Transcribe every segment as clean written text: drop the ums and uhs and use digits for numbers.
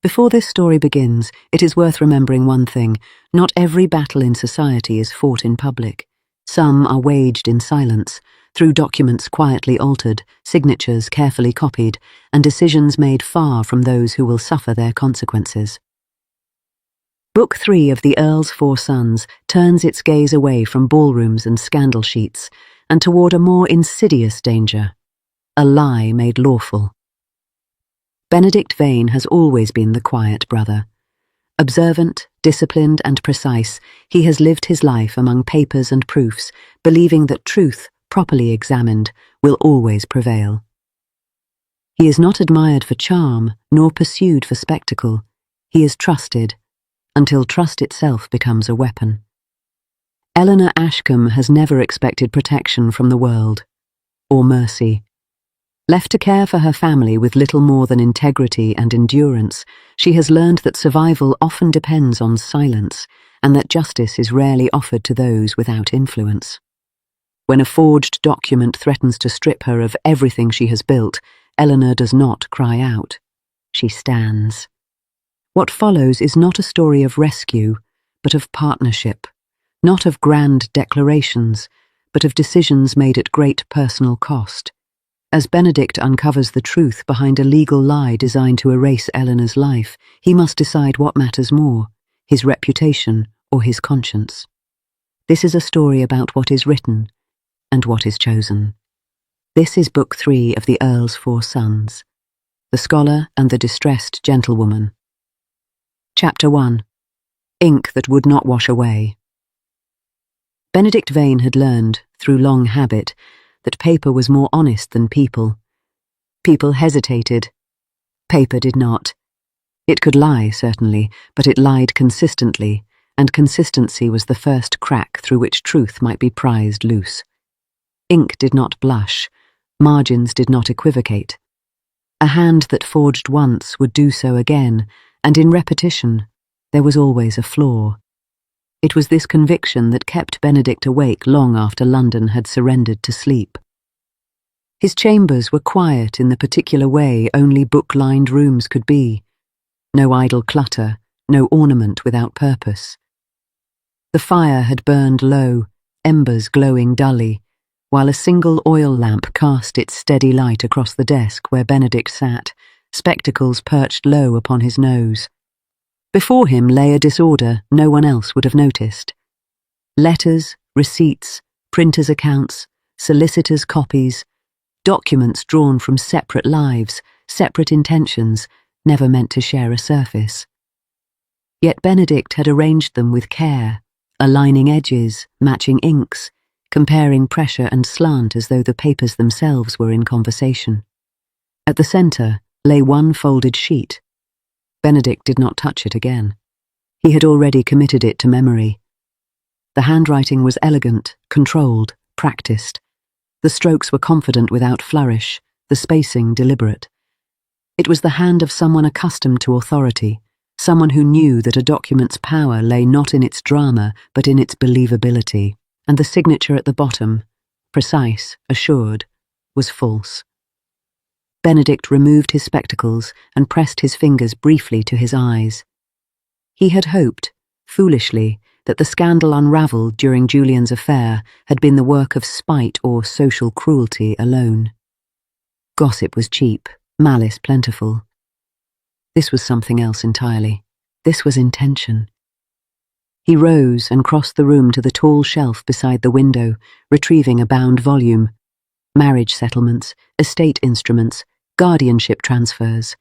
Before this story begins, it is worth remembering one thing. Not every battle in society is fought in public. Some are waged in silence, through documents quietly altered, signatures carefully copied, and decisions made far from those who will suffer their consequences. Book 3 of The Earl's Four Sons turns its gaze away from ballrooms and scandal sheets, and toward a more insidious danger: a lie made lawful. Benedict Vane has always been the quiet brother. Observant, disciplined, and precise, he has lived his life among papers and proofs, believing that truth, properly examined, will always prevail. He is not admired for charm, nor pursued for spectacle. He is trusted, until trust itself becomes a weapon. Eleanor Ashcombe has never expected protection from the world, or mercy. Left to care for her family with little more than integrity and endurance, she has learned that survival often depends on silence, and that justice is rarely offered to those without influence. When a forged document threatens to strip her of everything she has built, Eleanor does not cry out. She stands. What follows is not a story of rescue, but of partnership, not of grand declarations, but of decisions made at great personal cost. As Benedict uncovers the truth behind a legal lie designed to erase Eleanor's life, he must decide what matters more, his reputation or his conscience. This is a story about what is written and what is chosen. This is Book 3 of The Earl's Four Sons, The Scholar and the Distressed Gentlewoman. Chapter 1. Ink that would not wash away. Benedict Vane had learned, through long habit, that paper was more honest than people. People hesitated. Paper did not. It could lie, certainly, but it lied consistently, and consistency was the first crack through which truth might be prized loose. Ink did not blush. Margins did not equivocate. A hand that forged once would do so again, and in repetition, there was always a flaw. It was this conviction that kept Benedict awake long after London had surrendered to sleep. His chambers were quiet in the particular way only book-lined rooms could be. No idle clutter, no ornament without purpose. The fire had burned low, embers glowing dully, while a single oil lamp cast its steady light across the desk where Benedict sat, spectacles perched low upon his nose. Before him lay a disorder no one else would have noticed. Letters, receipts, printers' accounts, solicitors' copies, documents drawn from separate lives, separate intentions, never meant to share a surface. Yet Benedict had arranged them with care, aligning edges, matching inks, comparing pressure and slant as though the papers themselves were in conversation. At the centre lay one folded sheet. Benedict did not touch it again. He had already committed it to memory. The handwriting was elegant, controlled, practiced. The strokes were confident without flourish, the spacing deliberate. It was the hand of someone accustomed to authority, someone who knew that a document's power lay not in its drama but in its believability, and the signature at the bottom, precise, assured, was false. Benedict removed his spectacles and pressed his fingers briefly to his eyes. He had hoped, foolishly, that the scandal unravelled during Julian's affair had been the work of spite or social cruelty alone. Gossip was cheap, malice plentiful. This was something else entirely. This was intention. He rose and crossed the room to the tall shelf beside the window, retrieving a bound volume. Marriage settlements, estate instruments, guardianship transfers.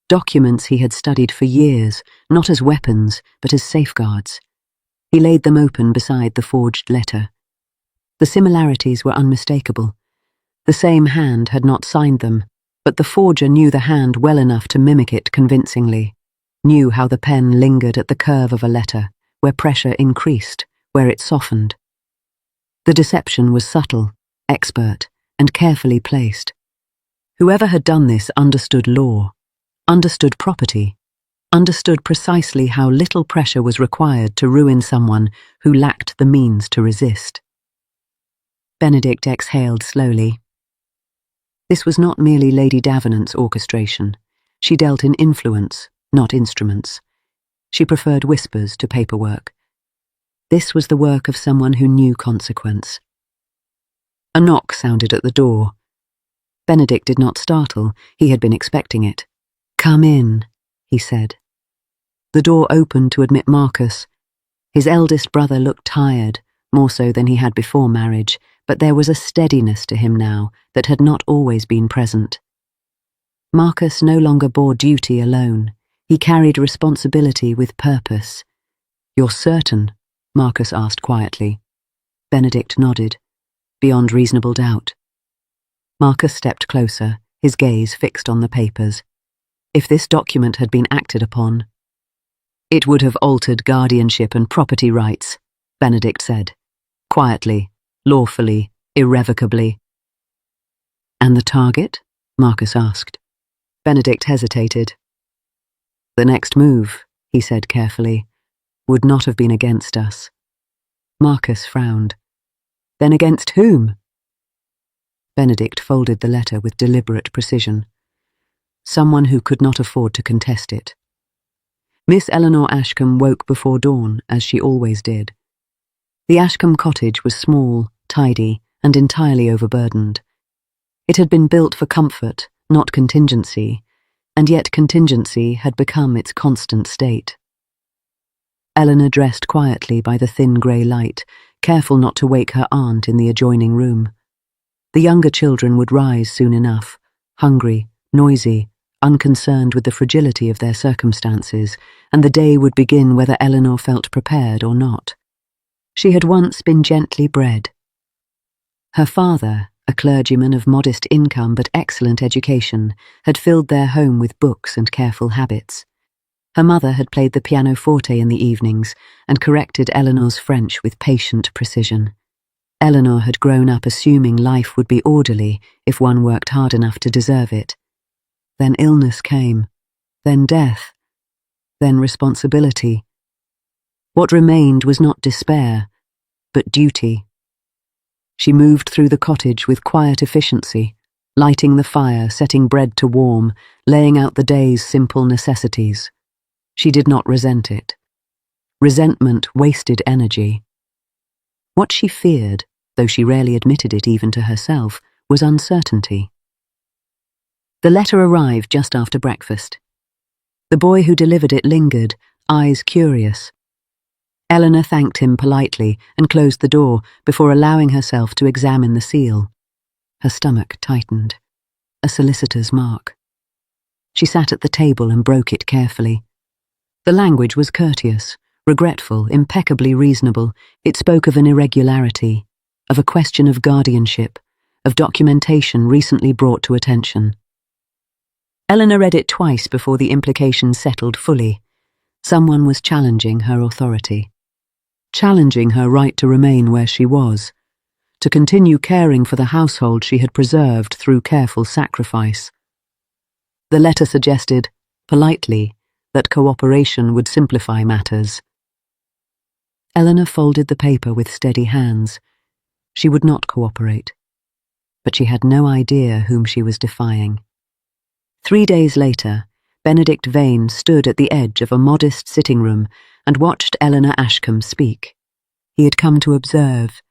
Documents he had studied for years, not as weapons, but as safeguards. He laid them open beside the forged letter. The similarities were unmistakable. The same hand had not signed them, but the forger knew the hand well enough to mimic it convincingly, knew how the pen lingered at the curve of a letter, where pressure increased, where it softened. The deception was subtle, expert, and carefully placed. Whoever had done this understood law, understood property, understood precisely how little pressure was required to ruin someone who lacked the means to resist. Benedict exhaled slowly. This was not merely Lady Davenant's orchestration. She dealt in influence, not instruments. She preferred whispers to paperwork. This was the work of someone who knew consequence. A knock sounded at the door. Benedict did not startle. He had been expecting it. "Come in," he said. The door opened to admit Marcus. His eldest brother looked tired, more so than he had before marriage, but there was a steadiness to him now that had not always been present. Marcus no longer bore duty alone. He carried responsibility with purpose. "You're certain?" Marcus asked quietly. Benedict nodded. "Beyond reasonable doubt." Marcus stepped closer, his gaze fixed on the papers. If this document had been acted upon, it would have altered guardianship and property rights, Benedict said. Quietly, lawfully, irrevocably. "And the target?" Marcus asked. Benedict hesitated. "The next move," he said carefully, "would not have been against us." Marcus frowned. "Then against whom?" Benedict folded the letter with deliberate precision. "Someone who could not afford to contest it." Miss Eleanor Ashcombe woke before dawn, as she always did. The Ashcombe cottage was small, tidy, and entirely overburdened. It had been built for comfort, not contingency, and yet contingency had become its constant state. Eleanor dressed quietly by the thin grey light, careful not to wake her aunt in the adjoining room. The younger children would rise soon enough, hungry, noisy, unconcerned with the fragility of their circumstances, and the day would begin whether Eleanor felt prepared or not. She had once been gently bred. Her father, a clergyman of modest income but excellent education, had filled their home with books and careful habits. Her mother had played the pianoforte in the evenings and corrected Eleanor's French with patient precision. Eleanor had grown up assuming life would be orderly if one worked hard enough to deserve it. Then illness came, then death, then responsibility. What remained was not despair, but duty. She moved through the cottage with quiet efficiency, lighting the fire, setting bread to warm, laying out the day's simple necessities. She did not resent it. Resentment wasted energy. What she feared, though she rarely admitted it even to herself, was uncertainty. The letter arrived just after breakfast. The boy who delivered it lingered, eyes curious. Eleanor thanked him politely and closed the door before allowing herself to examine the seal. Her stomach tightened. A solicitor's mark. She sat at the table and broke it carefully. The language was courteous, regretful, impeccably reasonable. It spoke of an irregularity, of a question of guardianship, of documentation recently brought to attention. Eleanor read it twice before the implications settled fully. Someone was challenging her authority. Challenging her right to remain where she was, to continue caring for the household she had preserved through careful sacrifice. The letter suggested, politely, that cooperation would simplify matters. Eleanor folded the paper with steady hands. She would not cooperate, but she had no idea whom she was defying. 3 days later, Benedict Vane stood at the edge of a modest sitting room and watched Eleanor Ashcombe speak. He had come to observe.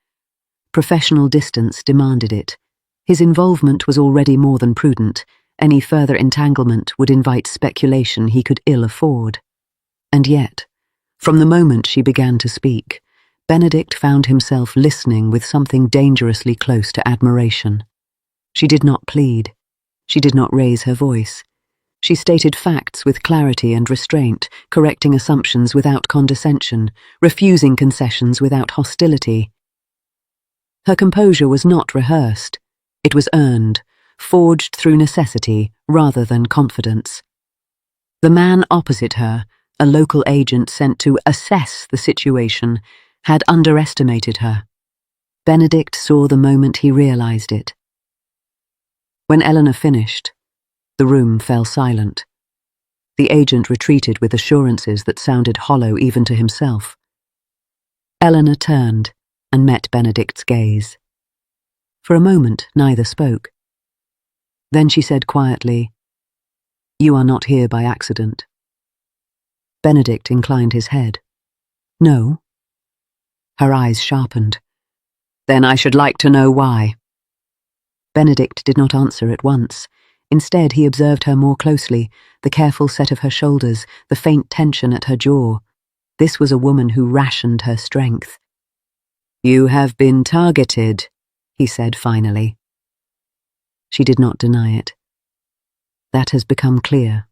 Professional distance demanded it. His involvement was already more than prudent. Any further entanglement would invite speculation he could ill afford. And yet, from the moment she began to speak, Benedict found himself listening with something dangerously close to admiration. She did not plead. She did not raise her voice. She stated facts with clarity and restraint, correcting assumptions without condescension, refusing concessions without hostility. Her composure was not rehearsed. It was earned, forged through necessity rather than confidence. The man opposite her, a local agent sent to assess the situation, had underestimated her. Benedict saw the moment he realized it. When Eleanor finished, the room fell silent. The agent retreated with assurances that sounded hollow even to himself. Eleanor turned and met Benedict's gaze. For a moment, neither spoke. Then she said quietly, "You are not here by accident. Benedict inclined his head. No. Her eyes sharpened. Then I should like to know why. Benedict did not answer at once. Instead, he observed her more closely, the careful set of her shoulders, the faint tension at her jaw. This was a woman who rationed her strength. You have been targeted, he said finally. She did not deny it. That has become clear.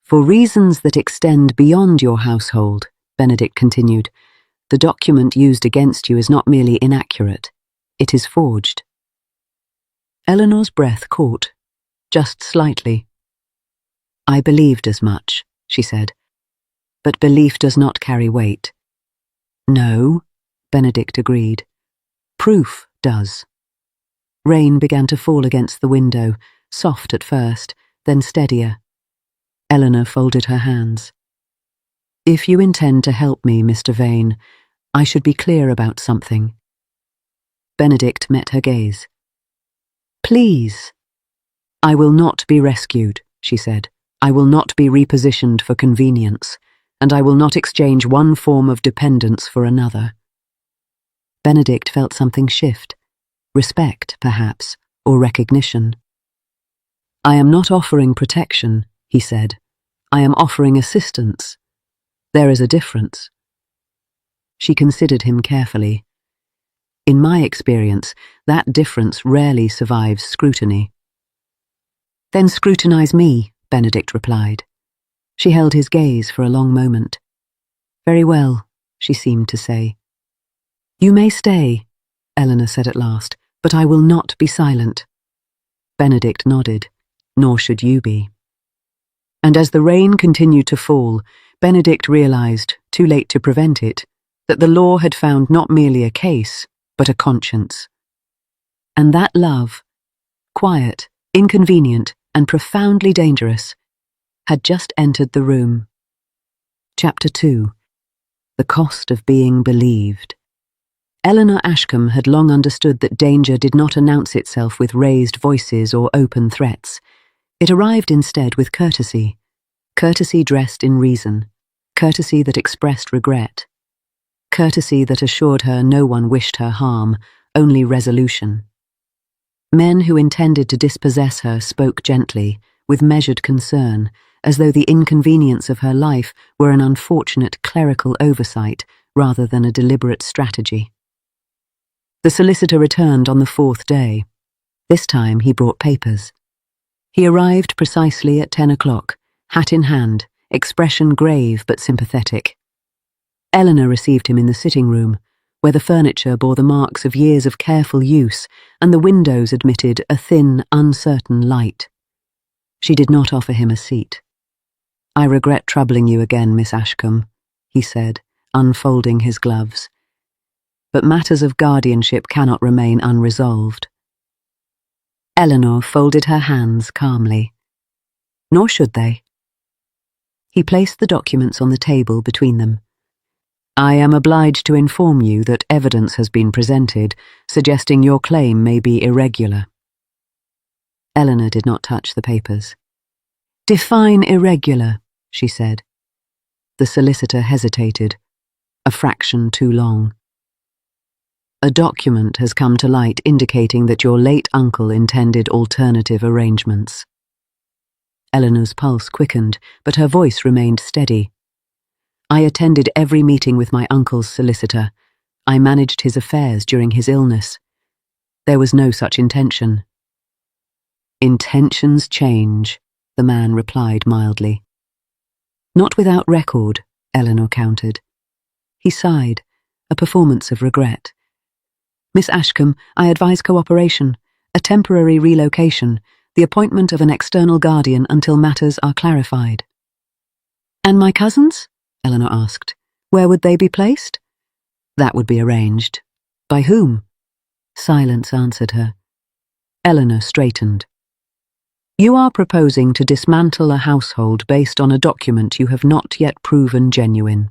For reasons that extend beyond your household, Benedict continued, the document used against you is not merely inaccurate, it is forged. Eleanor's breath caught, just slightly. I believed as much, she said, but belief does not carry weight. No, Benedict agreed. Proof does. Rain began to fall against the window, soft at first, then steadier. Eleanor folded her hands. If you intend to help me, Mr. Vane, I should be clear about something. Benedict met her gaze. Please. I will not be rescued, she said. I will not be repositioned for convenience, and I will not exchange one form of dependence for another. Benedict felt something shift. Respect, perhaps, or recognition. I am not offering protection, he said. I am offering assistance. There is a difference. She considered him carefully. In my experience, that difference rarely survives scrutiny. Then scrutinize me, Benedict replied. She held his gaze for a long moment. Very well, she seemed to say. You may stay, Eleanor said at last, but I will not be silent. Benedict nodded. Nor should you be. And as the rain continued to fall, Benedict realized, too late to prevent it, that the law had found not merely a case, but a conscience. And that love, quiet, inconvenient, and profoundly dangerous, had just entered the room. Chapter 2. The Cost of Being Believed. Eleanor Ashcombe had long understood that danger did not announce itself with raised voices or open threats. It arrived instead with courtesy dressed in reason, courtesy that expressed regret, courtesy that assured her no one wished her harm, only resolution. Men who intended to dispossess her spoke gently, with measured concern, as though the inconvenience of her life were an unfortunate clerical oversight rather than a deliberate strategy. The solicitor returned on the 4th day. This time he brought papers. He arrived precisely at 10 o'clock, hat in hand, expression grave but sympathetic. Eleanor received him in the sitting room, where the furniture bore the marks of years of careful use and the windows admitted a thin, uncertain light. She did not offer him a seat. I regret troubling you again, Miss Ashcombe, he said, unfolding his gloves. But matters of guardianship cannot remain unresolved. Eleanor folded her hands calmly. Nor should they. He placed the documents on the table between them. I am obliged to inform you that evidence has been presented, suggesting your claim may be irregular. Eleanor did not touch the papers. Define irregular, she said. The solicitor hesitated, a fraction too long. A document has come to light indicating that your late uncle intended alternative arrangements. Eleanor's pulse quickened, but her voice remained steady. I attended every meeting with my uncle's solicitor. I managed his affairs during his illness. There was no such intention. Intentions change, the man replied mildly. Not without record, Eleanor countered. He sighed, a performance of regret. Miss Ashcombe, I advise cooperation, a temporary relocation, the appointment of an external guardian until matters are clarified. And my cousins? Eleanor asked. Where would they be placed? That would be arranged. By whom? Silence answered her. Eleanor straightened. You are proposing to dismantle a household based on a document you have not yet proven genuine.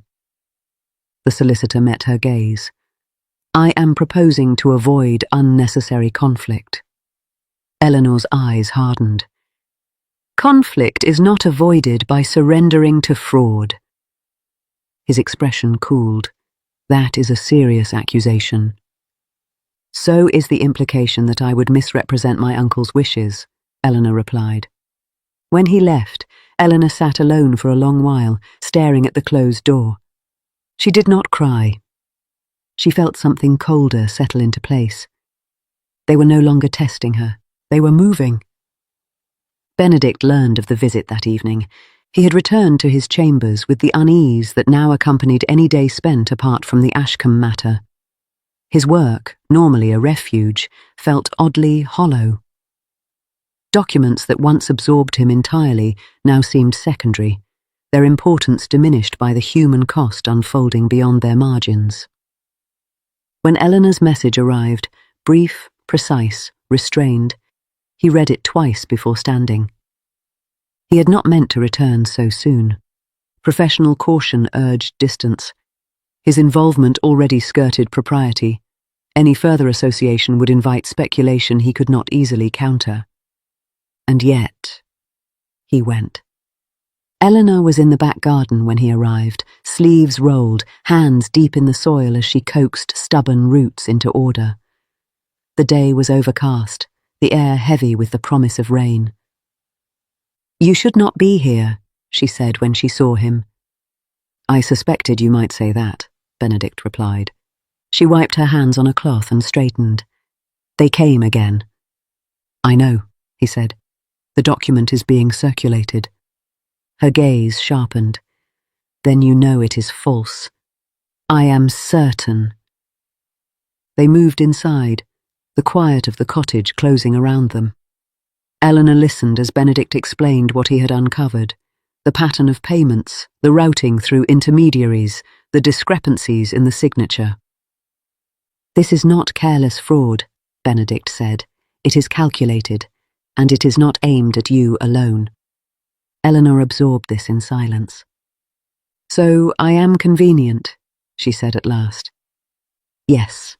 The solicitor met her gaze. I am proposing to avoid unnecessary conflict. Eleanor's eyes hardened. Conflict is not avoided by surrendering to fraud. His expression cooled. That is a serious accusation. So is the implication that I would misrepresent my uncle's wishes, Eleanor replied. When he left, Eleanor sat alone for a long while, staring at the closed door. She did not cry. She felt something colder settle into place. They were no longer testing her. They were moving. Benedict learned of the visit that evening. He had returned to his chambers with the unease that now accompanied any day spent apart from the Ashcombe matter. His work, normally a refuge, felt oddly hollow. Documents that once absorbed him entirely now seemed secondary, their importance diminished by the human cost unfolding beyond their margins. When Eleanor's message arrived, brief, precise, restrained, he read it twice before standing. He had not meant to return so soon. Professional caution urged distance. His involvement already skirted propriety. Any further association would invite speculation he could not easily counter. And yet, he went. Eleanor was in the back garden when he arrived, sleeves rolled, hands deep in the soil as she coaxed stubborn roots into order. The day was overcast, the air heavy with the promise of rain. "You should not be here," she said when she saw him. "I suspected you might say that," Benedict replied. She wiped her hands on a cloth and straightened. "They came again." "I know," he said. "The document is being circulated." Her gaze sharpened. "Then you know it is false." "I am certain." They moved inside, the quiet of the cottage closing around them. Eleanor listened as Benedict explained what he had uncovered, the pattern of payments, the routing through intermediaries, the discrepancies in the signature. "This is not careless fraud," Benedict said. "It is calculated, and it is not aimed at you alone." Eleanor absorbed this in silence. "So I am convenient," she said at last. "Yes."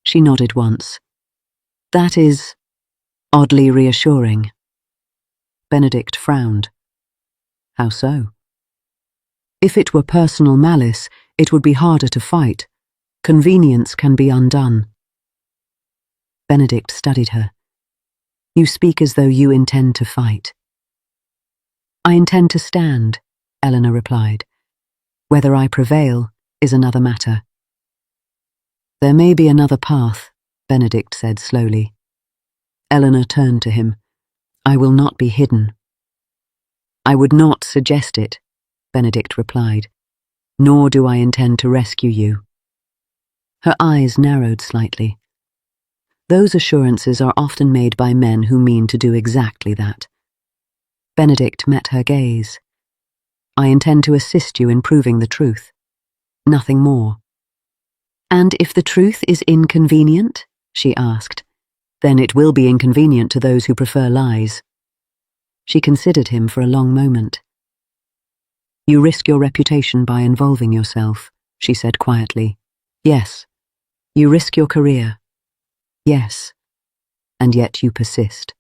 She nodded once. "That is oddly reassuring." Benedict frowned. "How so?" "If it were personal malice, it would be harder to fight. Convenience can be undone." Benedict studied her. "You speak as though you intend to fight." "I intend to stand," Eleanor replied. "Whether I prevail is another matter." "There may be another path," Benedict said slowly. Eleanor turned to him. "I will not be hidden." "I would not suggest it," Benedict replied. "Nor do I intend to rescue you." Her eyes narrowed slightly. Those assurances are often made by men who mean to do exactly that. Benedict met her gaze. "I intend to assist you in proving the truth. Nothing more." "And if the truth is inconvenient?" she asked. "Then it will be inconvenient to those who prefer lies." She considered him for a long moment. "You risk your reputation by involving yourself," she said quietly. "Yes. You risk your career." "Yes. And yet you persist."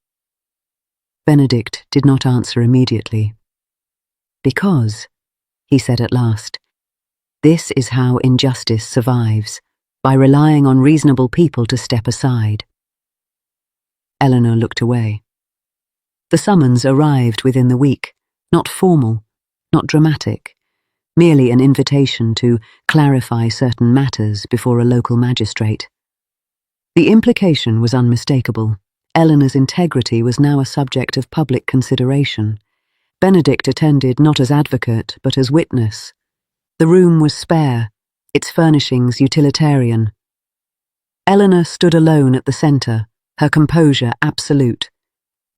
Benedict did not answer immediately. "Because," he said at last, "this is how injustice survives, by relying on reasonable people to step aside." Eleanor looked away. The summons arrived within the week, not formal, not dramatic, merely an invitation to clarify certain matters before a local magistrate. The implication was unmistakable. Eleanor's integrity was now a subject of public consideration. Benedict attended not as advocate, but as witness. The room was spare, its furnishings utilitarian. Eleanor stood alone at the centre, her composure absolute.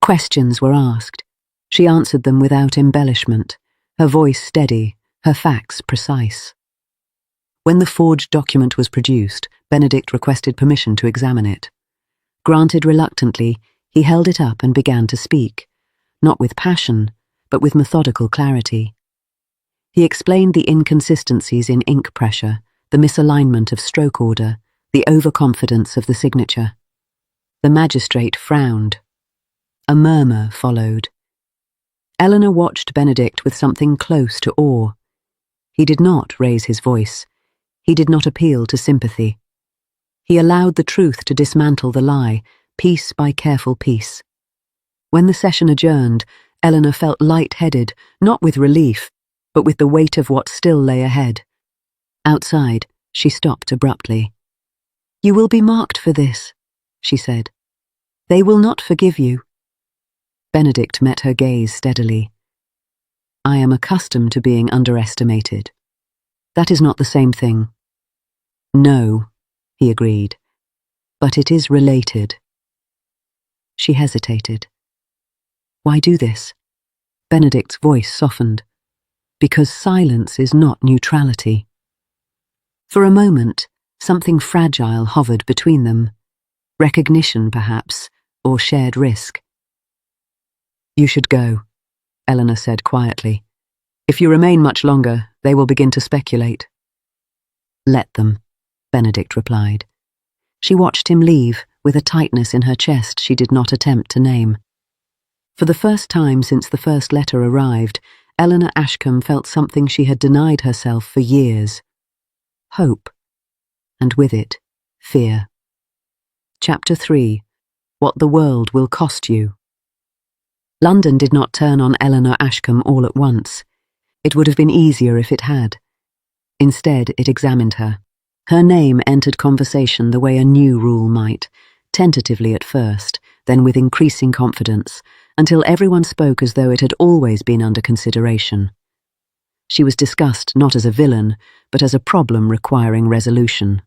Questions were asked. She answered them without embellishment, her voice steady, her facts precise. When the forged document was produced, Benedict requested permission to examine it. Granted reluctantly, he held it up and began to speak, not with passion, but with methodical clarity. He explained the inconsistencies in ink pressure, the misalignment of stroke order, the overconfidence of the signature. The magistrate frowned. A murmur followed. Eleanor watched Benedict with something close to awe. He did not raise his voice. He did not appeal to sympathy. He allowed the truth to dismantle the lie, piece by careful piece. When the session adjourned, Eleanor felt light-headed, not with relief, but with the weight of what still lay ahead. Outside, she stopped abruptly. "You will be marked for this," she said. "They will not forgive you." Benedict met her gaze steadily. "I am accustomed to being underestimated. That is not the same thing." "No," he agreed, "but it is related." She hesitated. "Why do this?" Benedict's voice softened. "Because silence is not neutrality." For a moment, something fragile hovered between them. Recognition, perhaps, or shared risk. "You should go," Eleanor said quietly. "If you remain much longer, they will begin to speculate." "Let them," Benedict replied. She watched him leave, with a tightness in her chest she did not attempt to name. For the first time since the first letter arrived, Eleanor Ashcombe felt something she had denied herself for years. Hope. And with it, fear. Chapter 3. What the World Will Cost You. London did not turn on Eleanor Ashcombe all at once. It would have been easier if it had. Instead, it examined her. Her name entered conversation the way a new rule might, tentatively at first, then with increasing confidence, until everyone spoke as though it had always been under consideration. She was discussed not as a villain, but as a problem requiring resolution.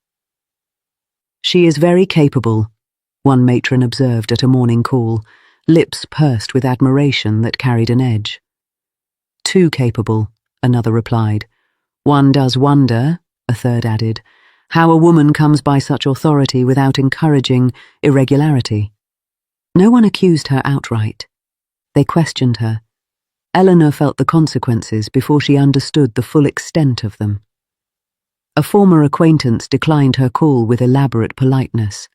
"She is very capable," one matron observed at a morning call, lips pursed with admiration that carried an edge. "Too capable," another replied. "One does wonder," a third added, "how a woman comes by such authority without encouraging irregularity." No one accused her outright. They questioned her. Eleanor felt the consequences before she understood the full extent of them. A former acquaintance declined her call with elaborate politeness.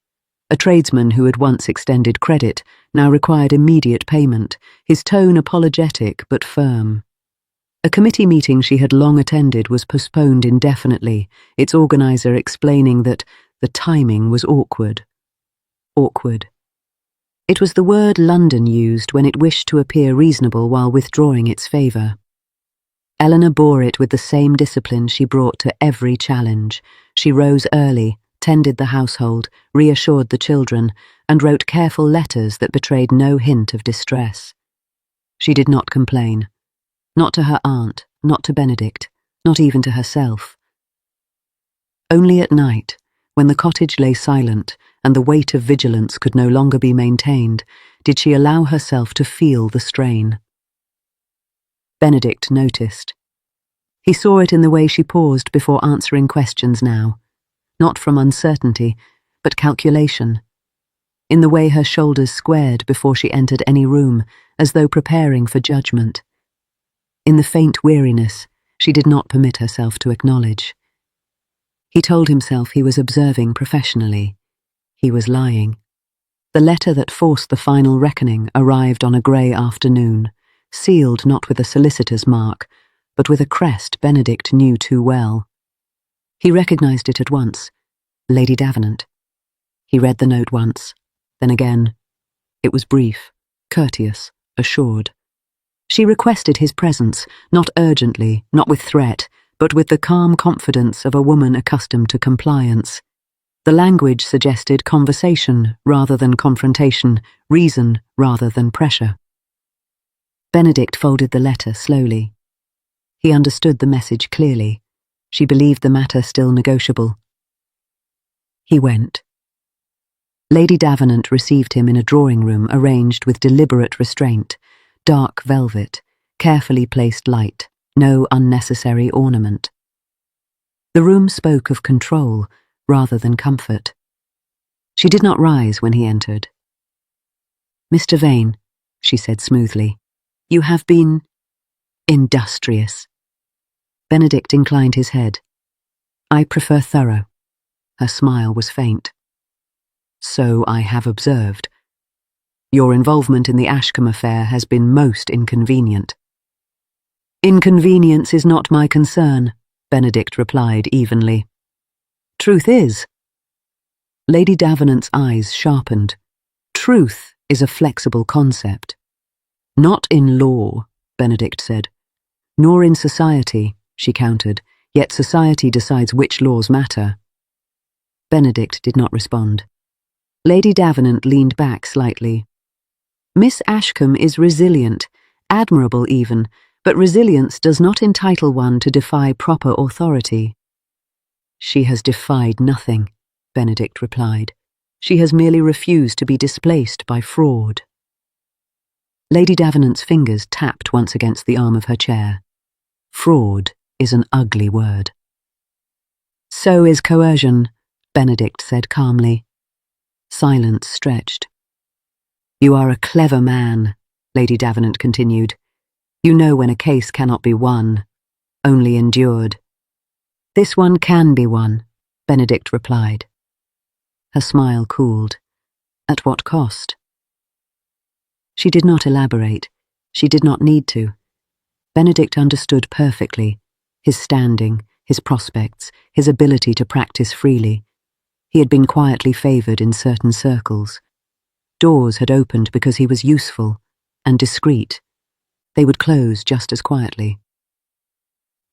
A tradesman who had once extended credit now required immediate payment, his tone apologetic but firm. A committee meeting she had long attended was postponed indefinitely, its organizer explaining that the timing was awkward. Awkward. It was the word London used when it wished to appear reasonable while withdrawing its favour. Eleanor bore it with the same discipline she brought to every challenge. She rose early, tended the household, reassured the children, and wrote careful letters that betrayed no hint of distress. She did not complain. Not to her aunt, not to Benedict, not even to herself. Only at night, when the cottage lay silent and the weight of vigilance could no longer be maintained, did she allow herself to feel the strain. Benedict noticed. He saw it in the way she paused before answering questions now, not from uncertainty, but calculation. In the way her shoulders squared before she entered any room, as though preparing for judgment. In the faint weariness she did not permit herself to acknowledge. He told himself he was observing professionally. He was lying. The letter that forced the final reckoning arrived on a grey afternoon, sealed not with a solicitor's mark, but with a crest Benedict knew too well. He recognised it at once. Lady Davenant. He read the note once, then again. It was brief, courteous, assured. She requested his presence, not urgently, not with threat, but with the calm confidence of a woman accustomed to compliance. The language suggested conversation rather than confrontation, reason rather than pressure. Benedict folded the letter slowly. He understood the message clearly. She believed the matter still negotiable. He went. Lady Davenant received him in a drawing-room arranged with deliberate restraint, dark velvet, carefully placed light, no unnecessary ornament. The room spoke of control rather than comfort. She did not rise when he entered. "Mr. Vane," she said smoothly, "you have been industrious." Benedict inclined his head. "I prefer thorough." Her smile was faint. "So I have observed." Your involvement in the Ashcombe affair has been most inconvenient. Inconvenience is not my concern, Benedict replied evenly. Truth is. Lady Davenant's eyes sharpened. Truth is a flexible concept. Not in law, Benedict said. Nor in society, she countered, yet society decides which laws matter. Benedict did not respond. Lady Davenant leaned back slightly. Miss Ashcombe is resilient, admirable even, but resilience does not entitle one to defy proper authority. She has defied nothing, Benedict replied. She has merely refused to be displaced by fraud. Lady Davenant's fingers tapped once against the arm of her chair. Fraud is an ugly word. So is coercion, Benedict said calmly. Silence stretched. You are a clever man, Lady Davenant continued. You know when a case cannot be won, only endured. This one can be won, Benedict replied. Her smile cooled. At what cost? She did not elaborate. She did not need to. Benedict understood perfectly his standing, his prospects, his ability to practice freely. He had been quietly favoured in certain circles. Doors had opened because he was useful and discreet. They would close just as quietly.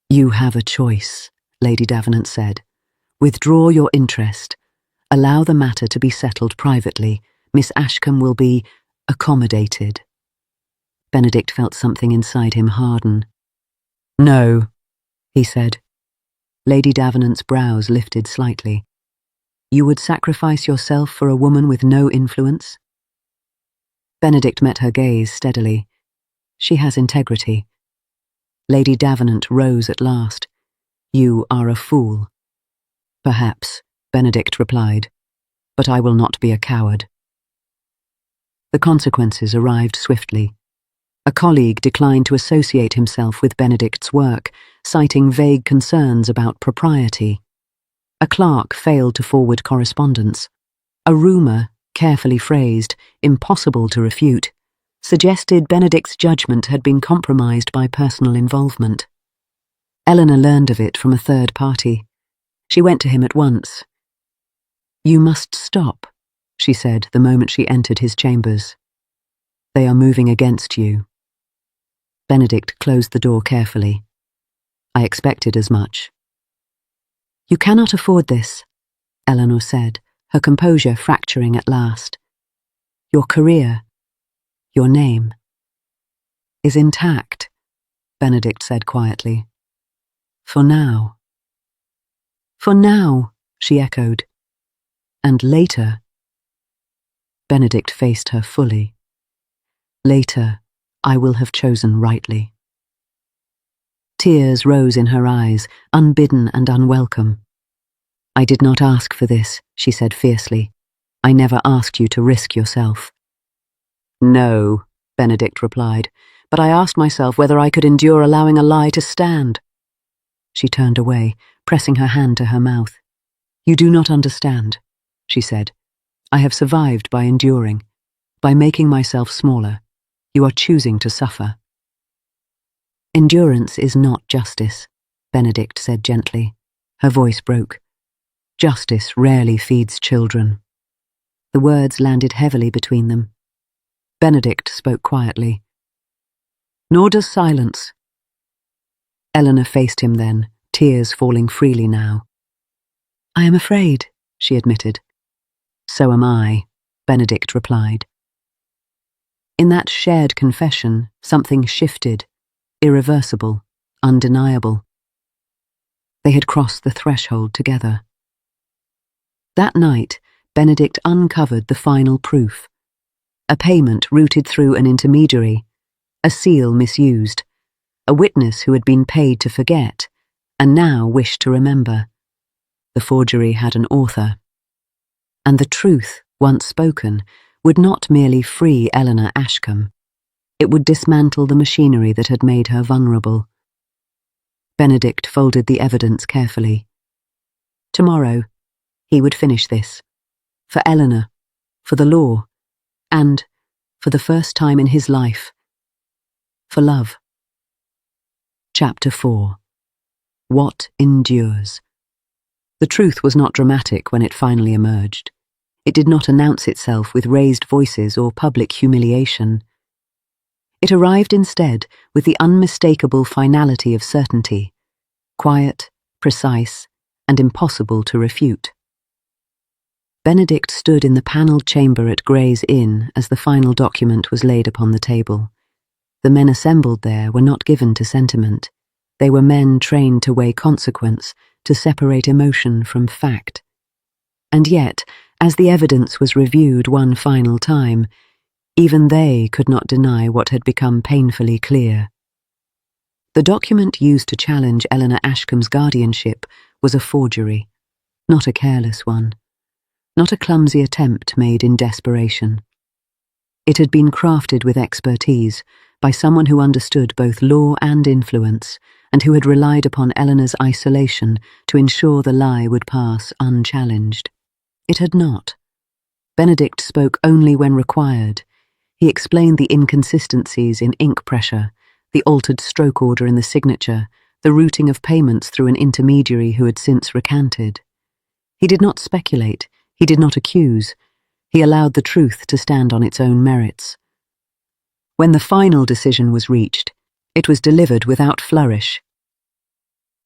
You have a choice, Lady Davenant said. Withdraw your interest. Allow the matter to be settled privately. Miss Ashcombe will be accommodated. Benedict felt something inside him harden. No, he said. Lady Davenant's brows lifted slightly. You would sacrifice yourself for a woman with no influence? Benedict met her gaze steadily. She has integrity. Lady Davenant rose at last. You are a fool. Perhaps, Benedict replied, but I will not be a coward. The consequences arrived swiftly. A colleague declined to associate himself with Benedict's work, citing vague concerns about propriety. A clerk failed to forward correspondence. A rumour, carefully phrased, impossible to refute, suggested Benedict's judgment had been compromised by personal involvement. Eleanor learned of it from a third party. She went to him at once. You must stop, she said the moment she entered his chambers. They are moving against you. Benedict closed the door carefully. I expected as much. You cannot afford this, Eleanor said, her composure fracturing at last. Your career, your name, is intact, Benedict said quietly. For now. For now, she echoed. And later. Benedict faced her fully. Later, I will have chosen rightly. Tears rose in her eyes, unbidden and unwelcome. I did not ask for this, she said fiercely. I never asked you to risk yourself. No, Benedict replied, but I asked myself whether I could endure allowing a lie to stand. She turned away, pressing her hand to her mouth. You do not understand, she said. I have survived by enduring, by making myself smaller. You are choosing to suffer. Endurance is not justice, Benedict said gently. Her voice broke. Justice rarely feeds children. The words landed heavily between them. Benedict spoke quietly. Nor does silence. Eleanor faced him then, tears falling freely now. I am afraid, she admitted. So am I, Benedict replied. In that shared confession, something shifted, irreversible, undeniable. They had crossed the threshold together. That night, Benedict uncovered the final proof. A payment routed through an intermediary, a seal misused, a witness who had been paid to forget, and now wished to remember. The forgery had an author. And the truth, once spoken, would not merely free Eleanor Ashcombe. It would dismantle the machinery that had made her vulnerable. Benedict folded the evidence carefully. Tomorrow, he would finish this. For Eleanor, for the law, and, for the first time in his life, for love. Chapter 4. What endures? The truth was not dramatic when it finally emerged. It did not announce itself with raised voices or public humiliation. It arrived instead with the unmistakable finality of certainty, quiet, precise, and impossible to refute. Benedict stood in the panelled chamber at Gray's Inn as the final document was laid upon the table. The men assembled there were not given to sentiment. They were men trained to weigh consequence, to separate emotion from fact. And yet, as the evidence was reviewed one final time, even they could not deny what had become painfully clear. The document used to challenge Eleanor Ashcombe's guardianship was a forgery, not a careless one, not a clumsy attempt made in desperation. It had been crafted with expertise by someone who understood both law and influence, and who had relied upon Eleanor's isolation to ensure the lie would pass unchallenged. It had not. Benedict spoke only when required. He explained the inconsistencies in ink pressure, the altered stroke order in the signature, the routing of payments through an intermediary who had since recanted. He did not speculate, he did not accuse, he allowed the truth to stand on its own merits. When the final decision was reached, it was delivered without flourish.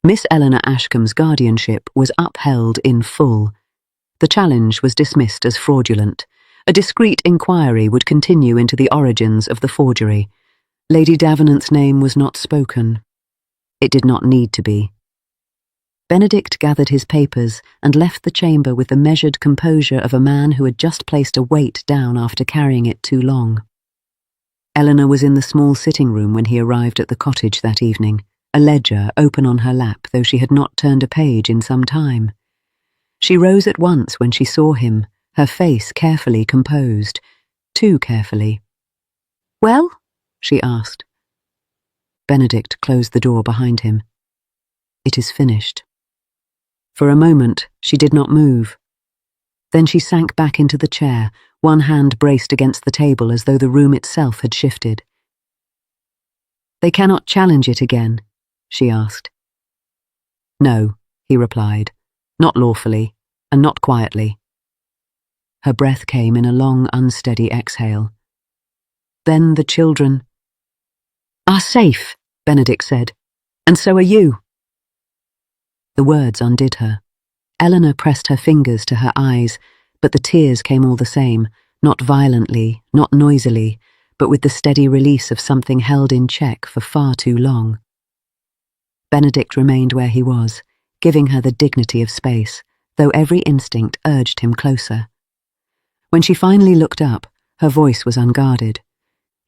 Miss Eleanor Ashcombe's guardianship was upheld in full. The challenge was dismissed as fraudulent. A discreet inquiry would continue into the origins of the forgery. Lady Davenant's name was not spoken. It did not need to be. Benedict gathered his papers and left the chamber with the measured composure of a man who had just placed a weight down after carrying it too long. Eleanor was in the small sitting room when he arrived at the cottage that evening, a ledger open on her lap, though she had not turned a page in some time. She rose at once when she saw him, her face carefully composed, too carefully. "Well?" she asked. Benedict closed the door behind him. "It is finished." For a moment, she did not move. Then she sank back into the chair, one hand braced against the table as though the room itself had shifted. "They cannot challenge it again?" she asked. "No," he replied, "not lawfully, and not quietly." Her breath came in a long, unsteady exhale. "Then the children are safe," Benedict said, "and so are you." The words undid her. Eleanor pressed her fingers to her eyes, but the tears came all the same, not violently, not noisily, but with the steady release of something held in check for far too long. Benedict remained where he was, giving her the dignity of space, though every instinct urged him closer. When she finally looked up, her voice was unguarded.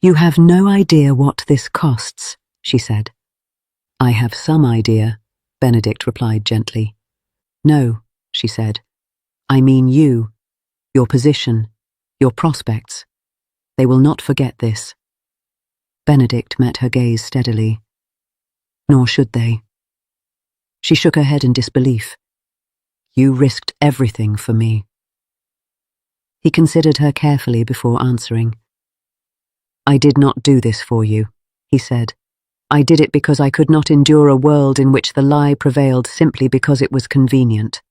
"You have no idea what this costs," she said. "I have some idea," Benedict replied gently. "No," she said. "I mean you, your position, your prospects. They will not forget this." Benedict met her gaze steadily. "Nor should they." She shook her head in disbelief. "You risked everything for me." He considered her carefully before answering. "I did not do this for you," he said. "I did it because I could not endure a world in which the lie prevailed simply because it was convenient."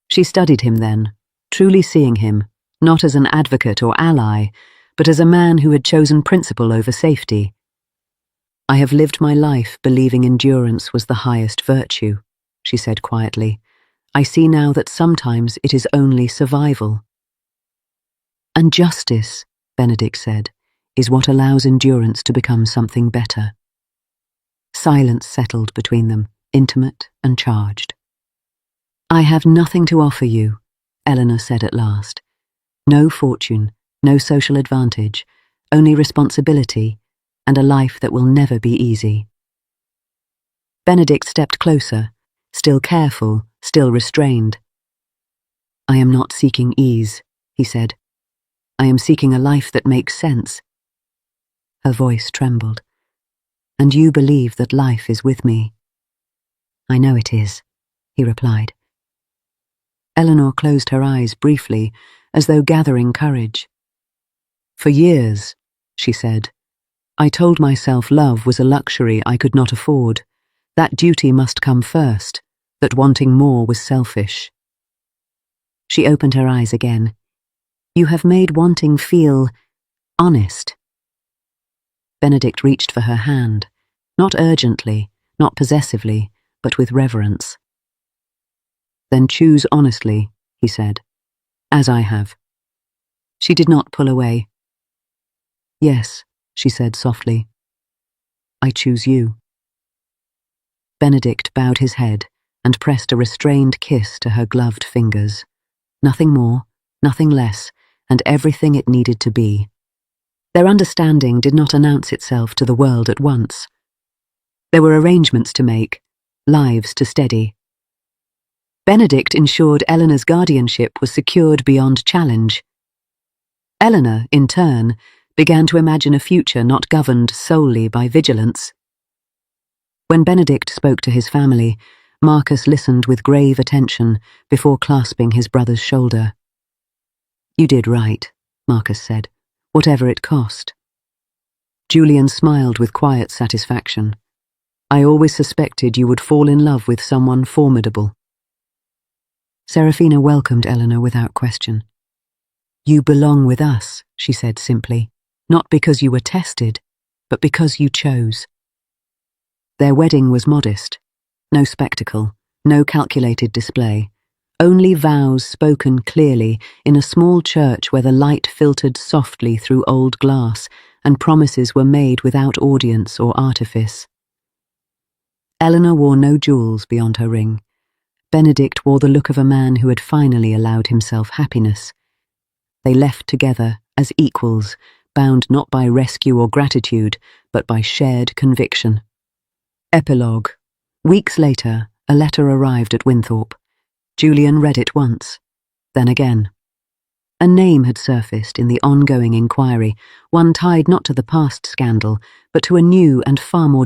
She studied him then, truly seeing him, not as an advocate or ally, but as a man who had chosen principle over safety. "I have lived my life believing endurance was the highest virtue," she said quietly. "I see now that sometimes it is only survival." "And justice," Benedict said, "is what allows endurance to become something better." Silence settled between them, intimate and charged. "I have nothing to offer you," Eleanor said at last. "No fortune, no social advantage, only responsibility, and a life that will never be easy." Benedict stepped closer, still careful, still restrained. "I am not seeking ease," he said. "I am seeking a life that makes sense." Her voice trembled. "And you believe that life is with me?" "I know it is," he replied. Eleanor closed her eyes briefly, as though gathering courage. For years, she said, I told myself love was a luxury I could not afford, that duty must come first, that wanting more was selfish. She opened her eyes again. You have made wanting feel honest. Benedict reached for her hand, not urgently, not possessively, but with reverence. Then choose honestly, he said, as I have. She did not pull away. Yes, she said softly. I choose you. Benedict bowed his head and pressed a restrained kiss to her gloved fingers. Nothing more, nothing less, and everything it needed to be. Their understanding did not announce itself to the world at once. There were arrangements to make, lives to steady. Benedict ensured Eleanor's guardianship was secured beyond challenge. Eleanor, in turn, began to imagine a future not governed solely by vigilance. When Benedict spoke to his family, Marcus listened with grave attention before clasping his brother's shoulder. You did right, Marcus said, whatever it cost. Julian smiled with quiet satisfaction. I always suspected you would fall in love with someone formidable. Serafina welcomed Eleanor without question. You belong with us, she said simply, not because you were tested, but because you chose. Their wedding was modest. No spectacle, no calculated display. Only vows spoken clearly in a small church where the light filtered softly through old glass and promises were made without audience or artifice. Eleanor wore no jewels beyond her ring. Benedict wore the look of a man who had finally allowed himself happiness. They left together as equals, bound not by rescue or gratitude, but by shared conviction. Epilogue. Weeks later, a letter arrived at Winthorpe. Julian read it once, then again. A name had surfaced in the ongoing inquiry, one tied not to the past scandal, but to a new and far more